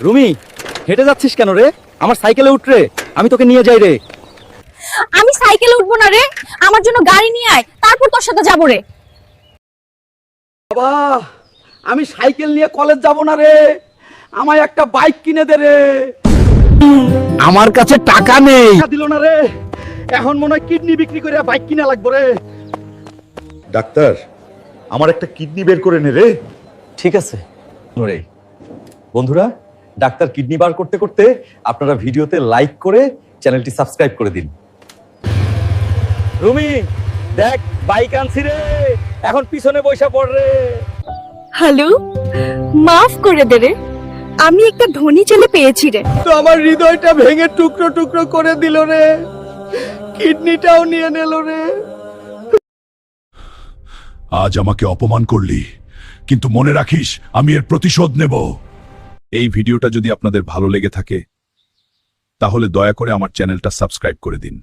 রুমি, হেঁটে যাচ্ছিস কেন রে? আমার সাইকেলে উঠ রে, আমি তোকে নিয়ে যাই রে। আমি সাইকেলে উঠবো না রে, আমার জন্য গাড়ি নিয়ে আয়, তারপর তোর সাথে যাবো রে। বাবা, আমি সাইকেল নিয়ে কলেজ যাব না রে, আমায় একটা বাইক কিনে দে রে। আমার কাছে টাকা নেই। টাকা দিল না রে, এখন মনে হয় কিডনি বিক্রি করে বাইক কিনা লাগবে রে। ডাক্তার, আমার একটা কিডনি বের করে নে রে। ঠিক আছে রে। বন্ধুরা, ডাক্তার কিডনি বার করতে করতে আপনারা ভিডিওতে লাইক করে চ্যানেলটি সাবস্ক্রাইব করে দিন। রুমি, দেখ বাইক আনছি রে, এখন পিছনে বসে পড় রে। হ্যালো, মাফ করে দে রে, আমি একটা ধনী ছেলে পেয়েছি রে। তো আমার হৃদয়টা ভেঙে টুকরো টুকরো করে দিল রে, কিডনিটাও নিয়ে নিল রে। আজ আমাকে অপমান করলি, কিন্তু মনে রাখিস আমি এর প্রতিশোধ নেব। এই ভিডিওটা যদি আপনাদের ভালো লেগে থাকে তাহলে দয়া করে আমার চ্যানেলটা সাবস্ক্রাইব করে দিন।